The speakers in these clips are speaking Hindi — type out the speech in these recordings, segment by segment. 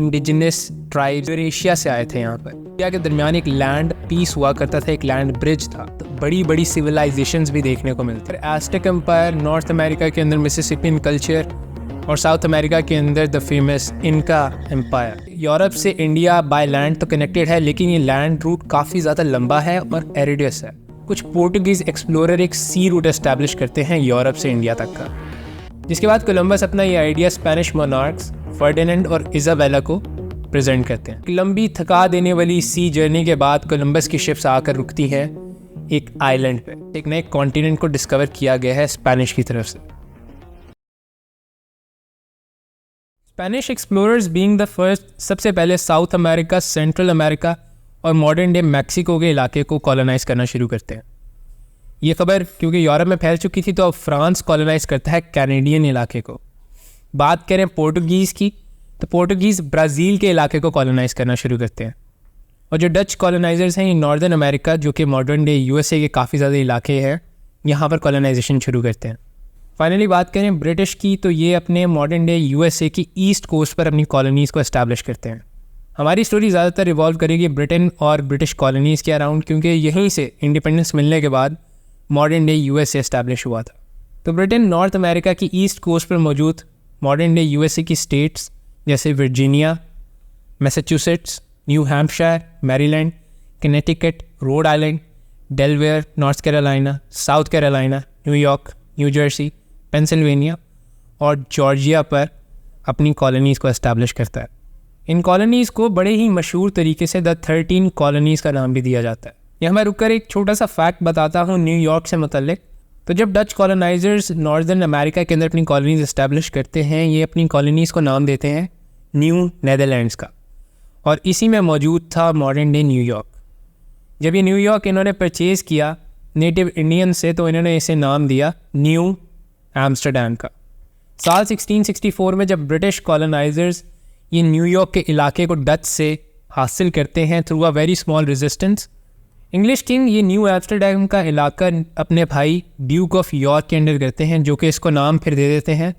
इंडिजिनस ट्राइब्स एशिया से आए थे यहाँ पर। इंडिया के दरमियान एक लैंड पीस हुआ करता था, एक लैंड ब्रिज था। तो बड़ी बड़ी सिविलाइजेशंस भी देखने को मिलती है। एज़टेक एम्पायर, नॉर्थ अमेरिका के अंदर मिसिसिपियन कल्चर, और साउथ अमेरिका के अंदर द फेमस इनका एम्पायर। यूरोप से इंडिया बाय लैंड तो कनेक्टेड है, लेकिन ये लैंड रूट काफ़ी ज़्यादा लंबा है और एरिडियस है। कुछ पोर्टुगीज़ एक्सप्लोरर एक सी रूट एस्टैब्लिश करते हैं यूरोप से इंडिया तक का, जिसके बाद कोलंबस अपना ये आइडिया स्पेनिश मोनार्क्स फर्डिनेंड और इजाबेला को प्रेजेंट करते हैं। लंबी थका देने वाली सी जर्नी के बाद कोलंबस की शिप्स आकर रुकती हैं एक आइलैंड पे। एक नए कॉन्टिनेंट को डिस्कवर किया गया है स्पेनिश की तरफ से। Spanish explorers being the first सबसे पहले साउथ अमेरिका, सेंट्रल अमेरिका और मॉडर्न डे मैक्सिको के इलाके को कॉलोनाइज करना शुरू करते हैं। ये खबर क्योंकि यूरोप में फैल चुकी थी, तो अब फ्रांस कॉलोनाइज करता है कैनेडियन इलाके को। बात करें पोर्टुगीज़ की, तो पोर्टुगीज़ ब्राज़ील के इलाके को कॉलोनाइज करना शुरू करते हैं। और जो डच कॉलोनाइजर्स हैं, ये नॉर्दर्न अमेरिका, जो कि मॉडर्न डे यूएसए के काफ़ी ज़्यादा इलाके हैं, यहाँ पर कॉलोनाइजेशन शुरू करते हैं। फाइनली बात करें ब्रिटिश की, तो ये अपने मॉडर्न डे यूएसए की ईस्ट कोस्ट पर अपनी कॉलोनीज़ को एस्टैब्लिश करते हैं। हमारी स्टोरी ज़्यादातर रिवॉल्व करेगी ब्रिटेन और ब्रिटिश कॉलोनीज़ के अराउंड, क्योंकि यहीं से इंडिपेंडेंस मिलने के बाद मॉडर्न डे यूएसए एस्टैब्लिश हुआ था। तो ब्रिटेन नॉर्थ अमेरिका की ईस्ट कोस्ट पर मौजूद मॉडर्न डे यूएसए की स्टेट्स जैसे Virginia, Massachusetts, new Hampshire, Maryland, Connecticut, Rhode Island, Delaware, north Carolina, south Carolina, New York, new Jersey, Pennsylvania और जॉर्जिया पर अपनी कॉलोनीज़ को एस्टैब्लिश करता है। इन कॉलोनीज़ को बड़े ही मशहूर तरीके से द 13 कॉलोनीज़ का नाम भी दिया जाता है। यहाँ मैं रुककर एक छोटा सा फैक्ट बताता हूँ न्यूयॉर्क से मुतल्लिक। तो जब डच कॉलोनाइजर्स नॉर्दर्न अमेरिका के अंदर अपनी कॉलोनीज़ एस्टैब्लिश करते हैं, ये अपनी कॉलोनीज़ को नाम देते हैं न्यू नीदरलैंड्स का, और इसी में मौजूद था मॉडर्न डे न्यूयॉर्क। जब ये न्यूयॉर्क इन्होंने परचेज़ किया नेटिव इंडियन से, तो इन्होंने इसे नाम दिया न्यू एम्स्टरडैम का। साल 1664 में जब ब्रिटिश कॉलोनाइजर्स ये न्यूयॉर्क के इलाके को डच से हासिल करते हैं through a very small resistance, English king ये न्यू एम्स्टरडैम का इलाका अपने भाई ड्यूक ऑफ यॉर्क के अंडर करते हैं, जो कि इसको नाम फिर दे देते हैं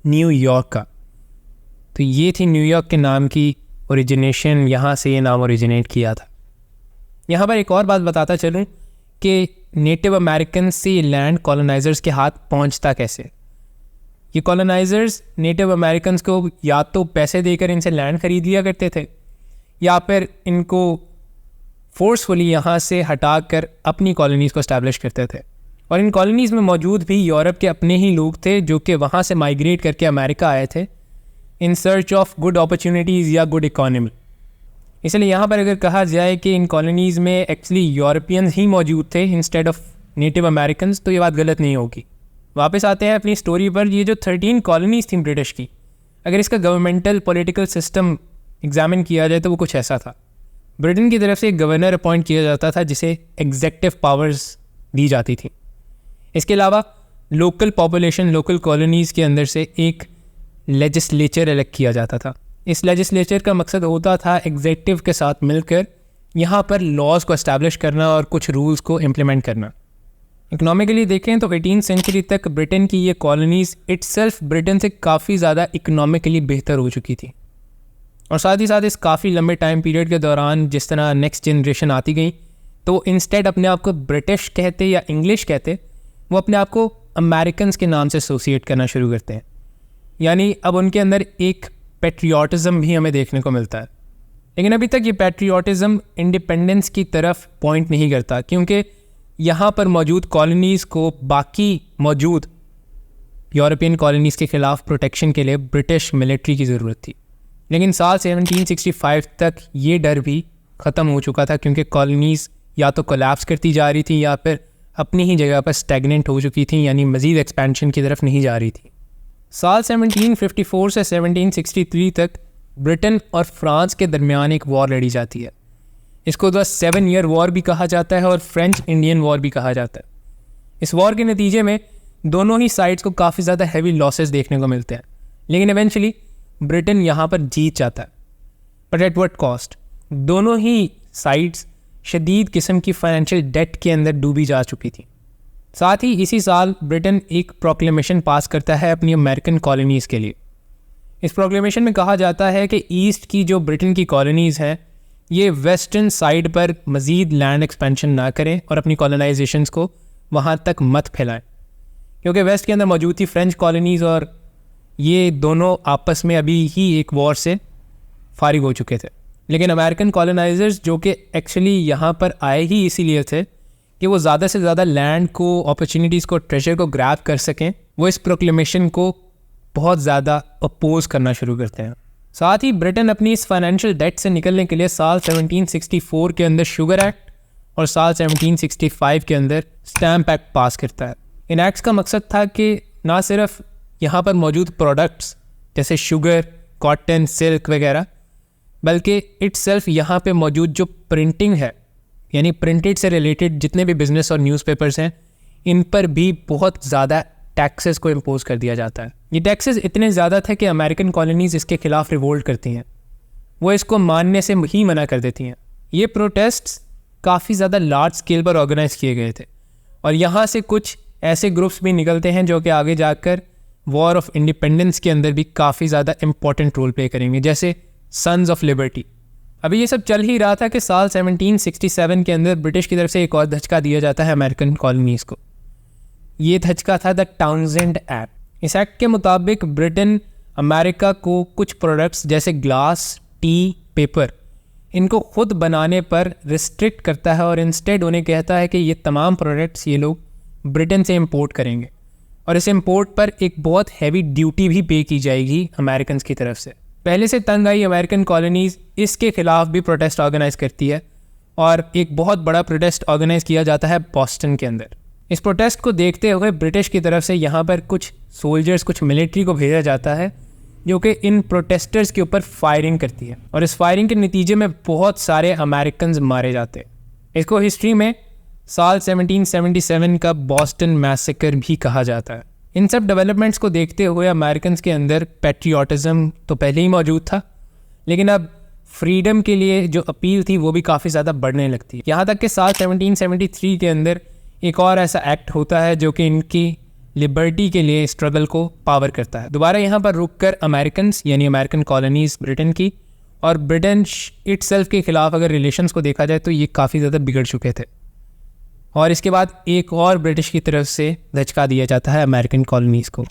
न्यूयॉर्क का। तो ये थी न्यूयॉर्क के नाम की ओरिजिनेशन, यहाँ से ये नाम ओरिजिनेट किया था। यहाँ पर एक और बात बताता चलूँ कि नेटिव अमेरिकन से ये लैंड कॉलोनाइजर्स के हाथ पहुँचता कैसे। ये कॉलोनाइजर्स नेटिव अमेरिकन्स को या तो पैसे देकर इनसे लैंड खरीद लिया करते थे, या फिर इनको फोर्सफुली यहाँ से हटा कर अपनी कॉलोनीज़ को एस्टैब्लिश करते थे। और इन कॉलोनीज़ में मौजूद भी यूरोप के अपने ही लोग थे, जो कि वहाँ से माइग्रेट करके अमेरिका आए थे in search of good opportunities या गुड इकॉनमी। इसलिए यहाँ पर अगर कहा जाए कि इन कॉलोनीज़ में एक्चुअली यूरोपियंस ही मौजूद थे इंस्टेड ऑफ नेटिव अमेरिकन्स, तो ये बात गलत नहीं होगी। वापस आते हैं अपनी स्टोरी पर। ये जो 13 कॉलोनीज़ थी ब्रिटिश की, अगर इसका गवर्नमेंटल पॉलिटिकल सिस्टम एग्जामिन किया जाए तो वो कुछ ऐसा था। ब्रिटेन की तरफ से एक गवर्नर अपॉइंट किया जाता था, जिसे एग्जेक्टिव पावर्स दी जाती थी। इसके अलावा लोकल पॉपुलेशन, लोकल कॉलोनीज़ के अंदर से एक लेजिस्लेचर इलेक्ट किया जाता था। इस लेजिस्लेचर का मकसद होता था एग्जेक्टिव के साथ मिलकर यहाँ पर लॉज को एस्टैब्लिश करना और कुछ रूल्स को इम्प्लीमेंट करना। इकोनॉमिकली देखें तो 18वीं सेंचुरी तक ब्रिटेन की ये कॉलोनीज़ इटसेल्फ ब्रिटेन से काफ़ी ज़्यादा इकोनॉमिकली बेहतर हो चुकी थी। और साथ ही साथ इस काफ़ी लंबे टाइम पीरियड के दौरान जिस तरह नेक्स्ट जनरेशन आती गई, तो इंस्टेड अपने आप को ब्रिटिश कहते या इंग्लिश कहते, वो अपने आप को अमेरिकन्स के नाम से एसोसिएट करना शुरू करते हैं। यानी अब उनके अंदर एक पैट्रियाटिज़म भी हमें देखने को मिलता है। लेकिन अभी तक ये पैट्रियाटिज़म इंडिपेंडेंस की तरफ पॉइंट नहीं करता, क्योंकि यहाँ पर मौजूद कॉलोनीज़ को बाकी मौजूद यूरोपियन कॉलोनीज़ के ख़िलाफ़ प्रोटेक्शन के लिए ब्रिटिश मिलिट्री की ज़रूरत थी। लेकिन साल 1765 तक ये डर भी ख़त्म हो चुका था, क्योंकि कॉलोनीज़ या तो कोलैप्स करती जा रही थी या फिर अपनी ही जगह पर स्टैगनेंट हो चुकी थी, यानी मज़ीद एक्सपेंशन की तरफ नहीं जा रही थी। साल 1754 से 1763 तक ब्रिटेन और फ्रांस के दरमियान एक वॉर लड़ी जाती है। इसको द 7 ईयर वॉर भी कहा जाता है और फ्रेंच इंडियन वॉर भी कहा जाता है। इस वॉर के नतीजे में दोनों ही साइड्स को काफ़ी ज़्यादा हैवी लॉसेस देखने को मिलते हैं, लेकिन इवेंचुअली ब्रिटेन यहाँ पर जीत जाता है। But at what cost? दोनों ही साइड्स शदीद किस्म की फाइनेंशियल डेट के अंदर डूबी जा चुकी थी। साथ ही इसी साल ब्रिटेन एक प्रोक्लेमेशन पास करता है अपनी अमेरिकन कॉलोनीज़ के लिए। इस प्रोक्लेमेशन में कहा जाता है कि ईस्ट की जो ब्रिटेन की कॉलोनीज़ हैं ये वेस्टर्न साइड पर मज़ीद लैंड एक्सपेंशन ना करें और अपनी कॉलोनाइजेशंस को वहाँ तक मत फैलाएं, क्योंकि वेस्ट के अंदर मौजूद थी फ्रेंच कॉलोनीज़ और ये दोनों आपस में अभी ही एक वॉर से फारिग हो चुके थे। लेकिन अमेरिकन कॉलोनाइजर्स जो कि एक्चुअली यहाँ पर आए ही इसीलिए थे कि वो ज़्यादा से ज़्यादा लैंड को, अपॉर्चुनिटीज़ को, ट्रेजर को ग्रैब कर सकें, वो इस प्रोक्लेमेशन को बहुत ज़्यादा अपोज करना शुरू करते हैं। साथ ही ब्रिटेन अपनी इस फाइनेंशियल डेट से निकलने के लिए साल 1764 के अंदर शुगर एक्ट और साल 1765 के अंदर स्टैम्प एक्ट पास करता है। इन एक्ट्स का मकसद था कि ना सिर्फ यहाँ पर मौजूद प्रोडक्ट्स जैसे शुगर, कॉटन, सिल्क वगैरह, बल्कि इटसेल्फ यहाँ पे मौजूद जो प्रिंटिंग है, यानी प्रिंटेड से रिलेटेड जितने भी बिजनेस और न्यूज़पेपर्स हैं, इन पर भी बहुत ज़्यादा टैक्सेस को इम्पोज कर दिया जाता है। ये टैक्सेस इतने ज़्यादा थे कि अमेरिकन कॉलोनीज़ इसके खिलाफ रिवोल्ट करती हैं, वो इसको मानने से ही मना कर देती हैं। ये प्रोटेस्ट्स काफ़ी ज़्यादा लार्ज स्केल पर ऑर्गेनाइज किए गए थे और यहाँ से कुछ ऐसे ग्रुप्स भी निकलते हैं जो कि आगे जाकर वॉर ऑफ इंडिपेंडेंस के अंदर भी काफ़ी ज़्यादा इंपॉर्टेंट रोल प्ले करेंगे, जैसे सन्स ऑफ लिबर्टी। अभी ये सब चल ही रहा था कि साल 1767 के अंदर ब्रिटिश की तरफ से एक और धचका दिया जाता है अमेरिकन कॉलोनीज़ को। ये धचका था द टाउनजेंड एक्ट। इस एक्ट के मुताबिक ब्रिटेन अमेरिका को कुछ प्रोडक्ट्स जैसे ग्लास, टी, पेपर, इनको खुद बनाने पर रिस्ट्रिक्ट करता है और इंस्टेड उन्हें कहता है कि ये तमाम प्रोडक्ट्स ये लोग ब्रिटेन से इंपोर्ट करेंगे और इस इंपोर्ट पर एक बहुत हैवी ड्यूटी भी पे की जाएगी अमेरिकन की तरफ से। पहले से तंग आई अमेरिकन कॉलोनीज़ इसके खिलाफ भी प्रोटेस्ट ऑर्गेनाइज करती है और एक बहुत बड़ा प्रोटेस्ट ऑर्गेनाइज किया जाता है बॉस्टन के अंदर। इस प्रोटेस्ट को देखते हुए ब्रिटिश की तरफ से यहाँ पर कुछ सोल्जर्स, कुछ मिलिट्री को भेजा जाता है जो कि इन प्रोटेस्टर्स के ऊपर फायरिंग करती है और इस फायरिंग के नतीजे में बहुत सारे अमेरिकन मारे जाते हैं। इसको हिस्ट्री में साल 1777 का बॉस्टन मैसेकर भी कहा जाता है। इन सब डेवलपमेंट्स को देखते हुए अमेरिकन के अंदर पैट्रियोटिज्म तो पहले ही मौजूद था, लेकिन अब फ्रीडम के लिए जो अपील थी वो भी काफ़ी ज़्यादा बढ़ने लगती है। यहाँ तक कि साल 1773 के अंदर एक और ऐसा एक्ट होता है जो कि इनकी लिबर्टी के लिए स्ट्रगल को पावर करता है। दोबारा यहाँ पर रुककर अमेरिकन्स यानी अमेरिकन कॉलोनीज़ ब्रिटेन की और ब्रिटेन इटसेल्फ के खिलाफ अगर रिलेशंस को देखा जाए तो ये काफ़ी ज़्यादा बिगड़ चुके थे और इसके बाद एक और ब्रिटिश की तरफ से धचका दिया जाता है अमेरिकन कॉलोनीज़ को।